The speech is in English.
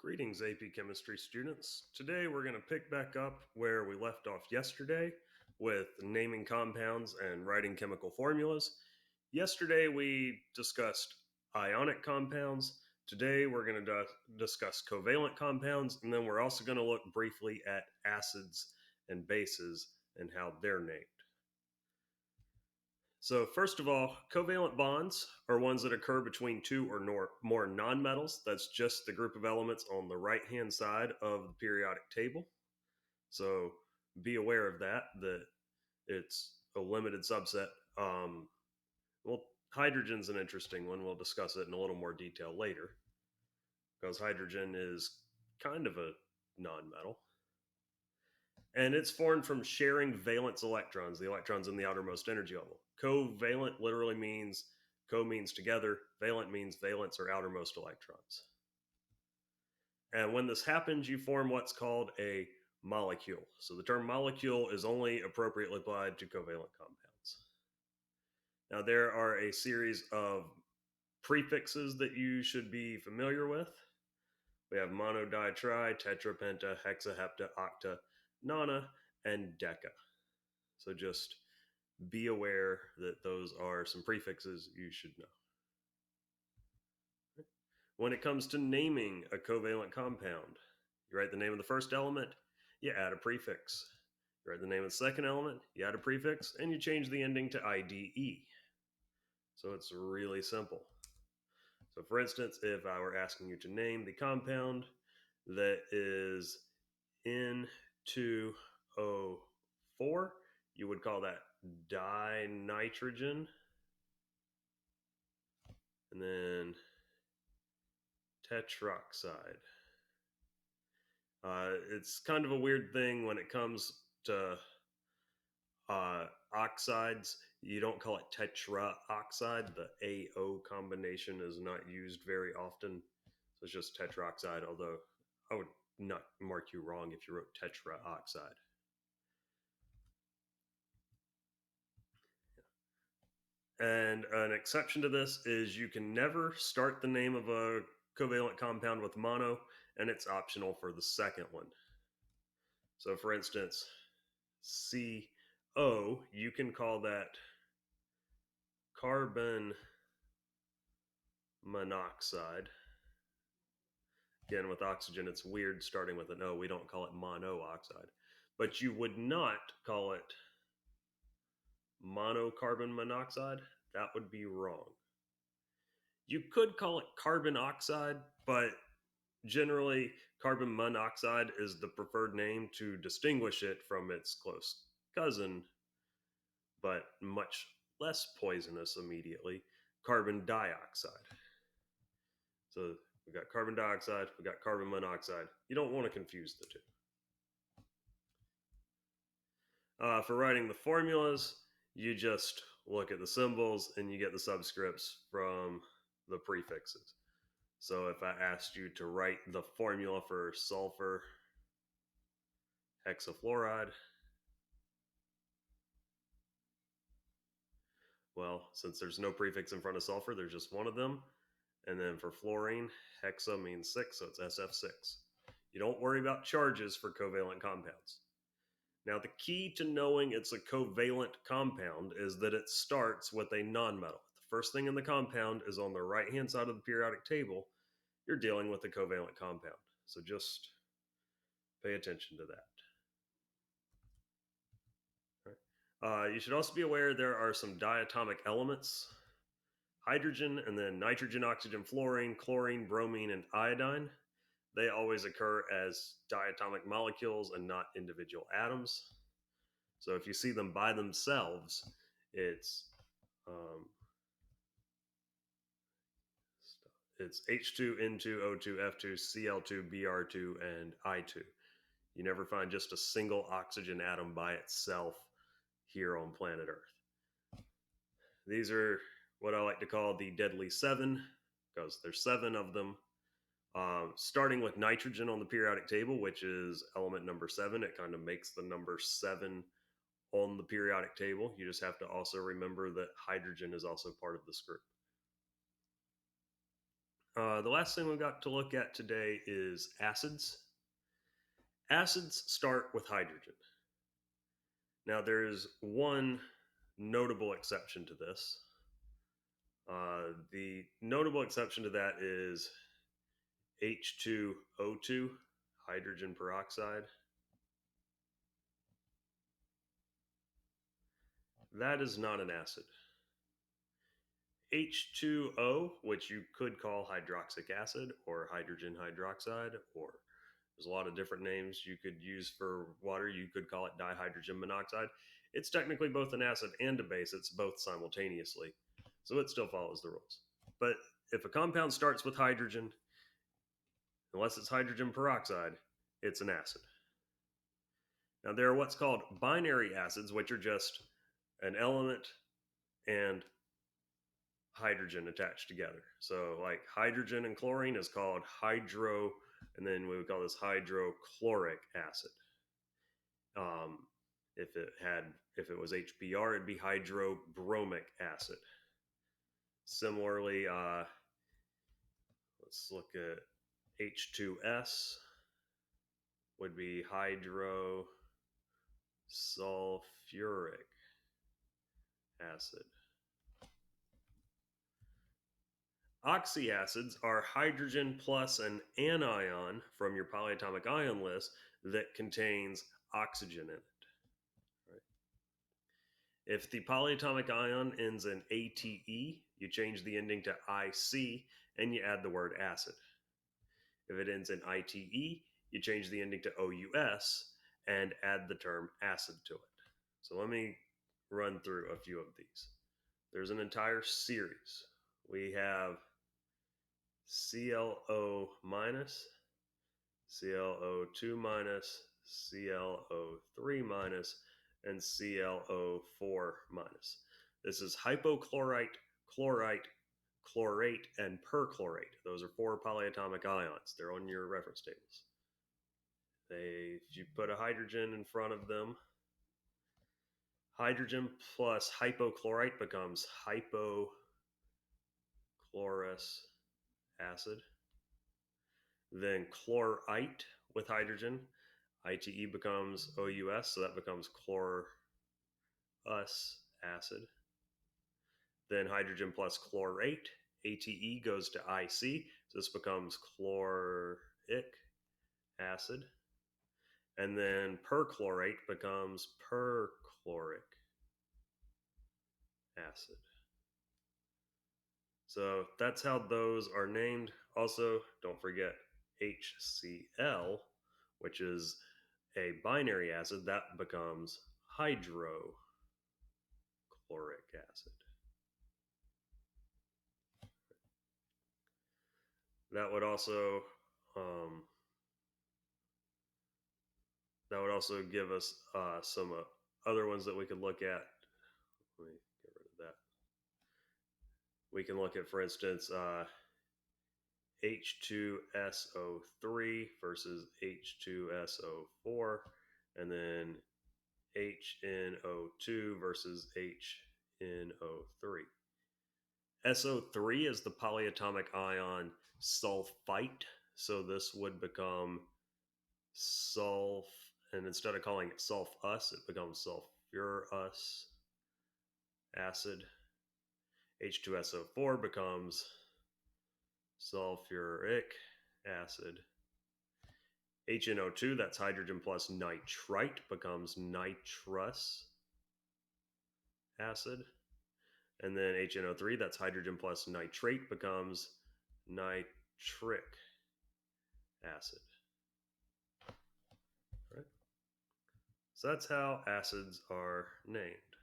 Greetings, AP Chemistry students. Today we're going to pick back up where we left off yesterday with naming compounds and writing chemical formulas. Yesterday we discussed ionic compounds. Today we're going to discuss covalent compounds, and then we're also going to look briefly at acids and bases and how they're named. So, first of all, covalent bonds are ones that occur between two or more nonmetals. That's just the group of elements on the right hand side of the periodic table. So, be aware of that it's a limited subset. Well, hydrogen's an interesting one. We'll discuss it in a little more detail later because hydrogen is kind of a nonmetal. And it's formed from sharing valence electrons, the electrons in the outermost energy level. Covalent literally means co means together, valent means valence or outermost electrons. And when this happens, you form what's called a molecule. So the term molecule is only appropriately applied to covalent compounds. Now, there are a series of prefixes that you should be familiar with. We have mono, di, tri, tetra, penta, hexa, hepta, octa, nona, and deca. So just be aware that those are some prefixes you should know. When it comes to naming a covalent compound, you write the name of the first element, you add a prefix. You write the name of the second element, you add a prefix, and you change the ending to IDE. So it's really simple. So for instance, if I were asking you to name the compound that is N2O4, you would call that dinitrogen. And then tetroxide. It's kind of a weird thing when it comes to oxides. You don't call it tetraoxide. The AO combination is not used very often. So it's just tetroxide, although I would not mark you wrong if you wrote tetraoxide. And an exception to this is you can never start the name of a covalent compound with mono, and it's optional for the second one. So, for instance, CO, you can call that carbon monoxide. Again, with oxygen, it's weird starting with an O. We don't call it monooxide. But you would not call it monocarbon monoxide. That would be wrong. You could call it carbon oxide, but generally, carbon monoxide is the preferred name to distinguish it from its close cousin, but much less poisonous immediately, carbon dioxide. So we've got carbon dioxide, we've got carbon monoxide. You don't want to confuse the two. For writing the formulas, you just look at the symbols and you get the subscripts from the prefixes. So if I asked you to write the formula for sulfur hexafluoride, well, since there's no prefix in front of sulfur, there's just one of them. And then for fluorine, hexa means 6, so it's SF6. You don't worry about charges for covalent compounds. Now, the key to knowing it's a covalent compound is that it starts with a nonmetal. The first thing in the compound is on the right-hand side of the periodic table. You're dealing with a covalent compound. So just pay attention to that. You should also be aware there are some diatomic elements: hydrogen, and then nitrogen, oxygen, fluorine, chlorine, bromine, and iodine. They always occur as diatomic molecules and not individual atoms. So if you see them by themselves, it's H2, N2, O2, F2, Cl2, Br2, and I2. You never find just a single oxygen atom by itself here on planet Earth. These are what I like to call the deadly seven, because there's 7 of them. Starting with nitrogen on the periodic table, which is element number 7. It kind of makes the number 7 on the periodic table. You just have to also remember that hydrogen is also part of this group. The last thing we got to look at today is acids. Acids start with hydrogen. Now, there's one notable exception to this. The notable exception to that is H2O2, hydrogen peroxide. That is not an acid. H2O, which you could call hydroxyic acid or hydrogen hydroxide, or there's a lot of different names you could use for water. You could call it dihydrogen monoxide. It's technically both an acid and a base, it's both simultaneously. So it still follows the rules. But if a compound starts with hydrogen, unless it's hydrogen peroxide, it's an acid. Now, there are what's called binary acids, which are just an element and hydrogen attached together. So, like hydrogen and chlorine is called hydro, and then we would call this hydrochloric acid. Um, if it was HBr, it'd be hydrobromic acid. Similarly, let's look at H2S would be hydrosulfuric acid. Oxyacids are hydrogen plus an anion from your polyatomic ion list that contains oxygen in it. Right? If the polyatomic ion ends in ATE, you change the ending to IC and you add the word acid. If it ends in ITE, you change the ending to OUS and add the term acid to it. So let me run through a few of these. There's an entire series. We have ClO minus, ClO2 minus, ClO3 minus, and ClO4 minus. This is hypochlorite, chlorite, chlorate, and perchlorate. Those are 4 polyatomic ions. They're on your reference tables. If you put a hydrogen in front of them, hydrogen plus hypochlorite becomes hypochlorous acid. Then chlorite with hydrogen, ITE becomes OUS, so that becomes chlorous acid. Then hydrogen plus chlorate, ATE goes to IC, so this becomes chloric acid. And then perchlorate becomes perchloric acid. So that's how those are named. Also, don't forget HCl, which is a binary acid, that becomes hydrochloric acid. That would also give us some other ones that we could look at. Let me get rid of that. We can look at, for instance, H2SO3 versus H2SO4, and then HNO2 versus HNO3. SO3 is the polyatomic ion sulfite, so this would become sulf, and instead of calling it sulfus, it becomes sulfurous acid. H2SO4 becomes sulfuric acid. HNO2, that's hydrogen plus nitrite, becomes nitrous acid. And then HNO3, that's hydrogen plus nitrate, becomes nitric acid. Right? So that's how acids are named.